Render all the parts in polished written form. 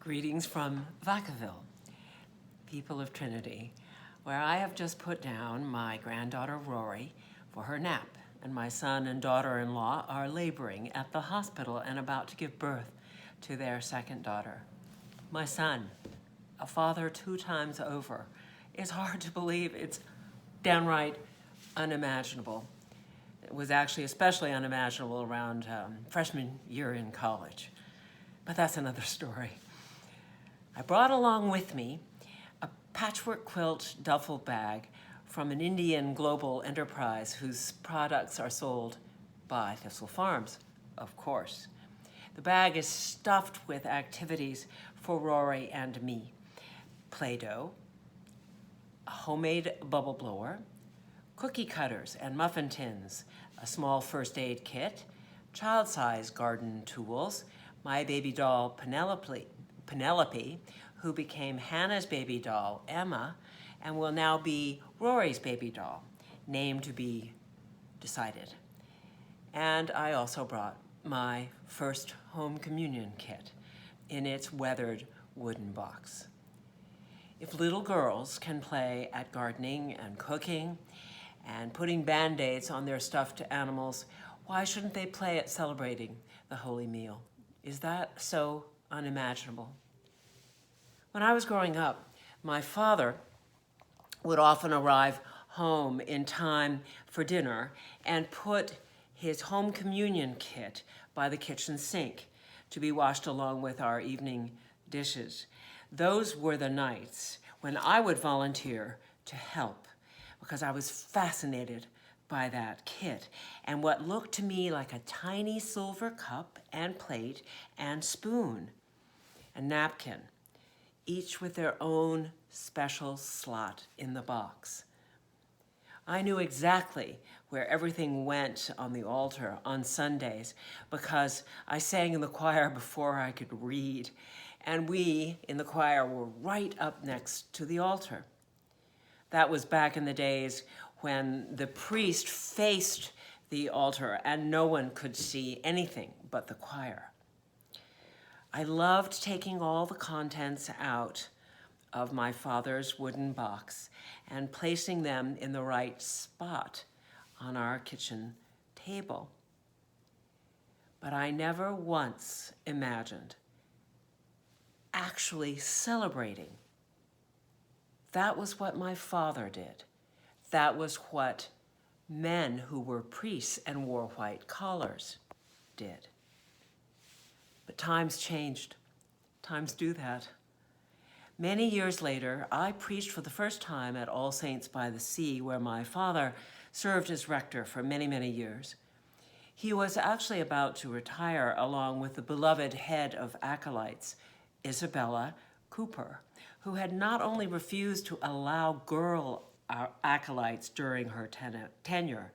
Greetings from Vacaville, people of Trinity, where I have just put down my granddaughter Rory for her nap, and my son and daughter-in-law are laboring at the hospital and about to give birth to their second daughter. My son, a father 2 times over, it's hard to believe. It's downright unimaginable. It was actually especially unimaginable around freshman year in college, but that's another story. I brought along with me a patchwork quilt duffel bag from an Indian global enterprise whose products are sold by Thistle Farms, of course. The bag is stuffed with activities for Rory and me. Play-Doh, a homemade bubble blower, cookie cutters and muffin tins, a small first aid kit, child-size garden tools, my baby doll Penelope, who became Hannah's baby doll, Emma, and will now be Rory's baby doll, name to be decided. And I also brought my first home communion kit in its weathered wooden box. If little girls can play at gardening and cooking and putting Band-Aids on their stuffed animals, why shouldn't they play at celebrating the Holy Meal? Is that so unimaginable? When I was growing up, my father would often arrive home in time for dinner and put his home communion kit by the kitchen sink to be washed along with our evening dishes. Those were the nights when I would volunteer to help because I was fascinated by that kit and what looked to me like a tiny silver cup and plate and spoon and napkin, each with their own special slot in the box. I knew exactly where everything went on the altar on Sundays because I sang in the choir before I could read, and we in the choir were right up next to the altar. That was back in the days when the priest faced the altar and no one could see anything but the choir. I loved taking all the contents out of my father's wooden box and placing them in the right spot on our kitchen table. But I never once imagined actually celebrating. That was what my father did. That was what men who were priests and wore white collars did. But times changed. Times do that. Many years later, I preached for the first time at All Saints by the Sea, where my father served as rector for many, many years. He was actually about to retire along with the beloved head of acolytes, Isabella Cooper, who had not only refused to allow girl acolytes during her tenure,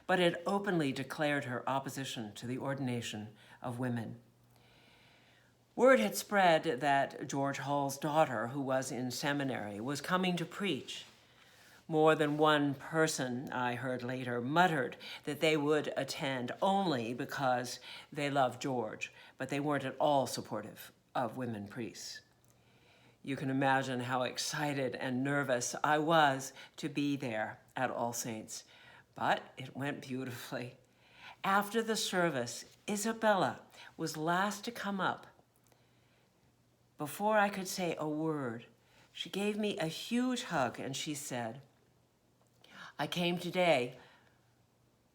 but had openly declared her opposition to the ordination of women. Word had spread that George Hall's daughter, who was in seminary, was coming to preach. More than one person, I heard later, muttered that they would attend only because they loved George, but they weren't at all supportive of women priests. You can imagine how excited and nervous I was to be there at All Saints, but it went beautifully. After the service, Isabella was last to come up. Before I could say a word, she gave me a huge hug and she said, "I came today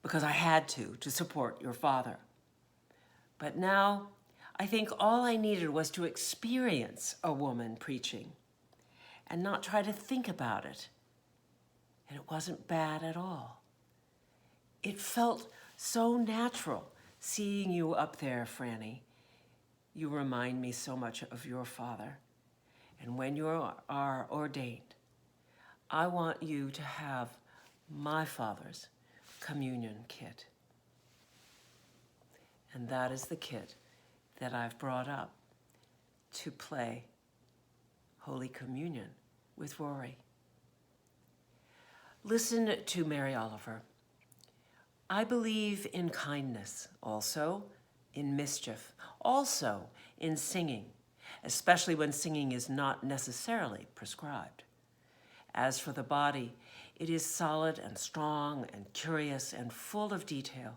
because I had to support your father. But now I think all I needed was to experience a woman preaching and not try to think about it. And it wasn't bad at all. It felt so natural seeing you up there, Franny. You remind me so much of your father. And when you are ordained, I want you to have my father's communion kit." And that is the kit that I've brought up to play Holy Communion with Rory. Listen to Mary Oliver. I believe in kindness, also in mischief, also in singing, especially when singing is not necessarily prescribed. As for the body, it is solid and strong and curious and full of detail.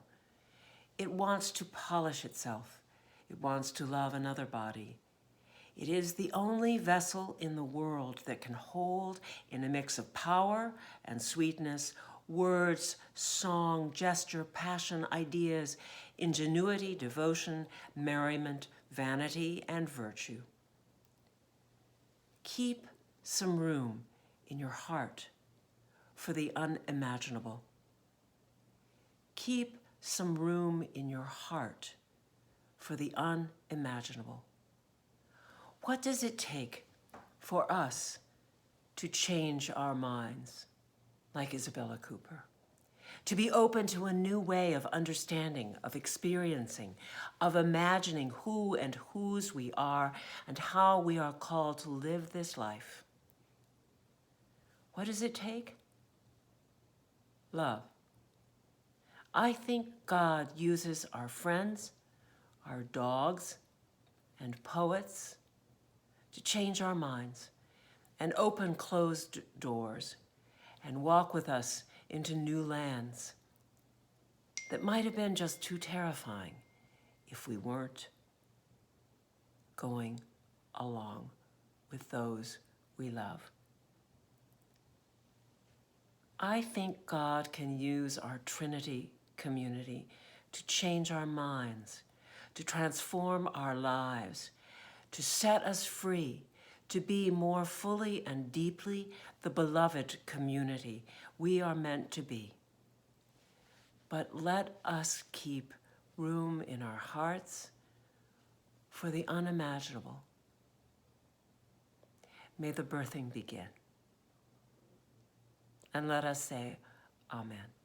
It wants to polish itself. It wants to love another body. It is the only vessel in the world that can hold, in a mix of power and sweetness, words, song, gesture, passion, ideas, ingenuity, devotion, merriment, vanity, and virtue. Keep some room in your heart for the unimaginable. Keep some room in your heart for the unimaginable. What does it take for us to change our minds, like Isabella Cooper? To be open to a new way of understanding, of experiencing, of imagining who and whose we are and how we are called to live this life. What does it take? Love. I think God uses our friends, our dogs, and poets to change our minds and open closed doors and walk with us into new lands that might have been just too terrifying if we weren't going along with those we love. I think God can use our Trinity community to change our minds, to transform our lives, to set us free, to be more fully and deeply the beloved community we are meant to be. But let us keep room in our hearts for the unimaginable. May the birthing begin. And let us say, Amen.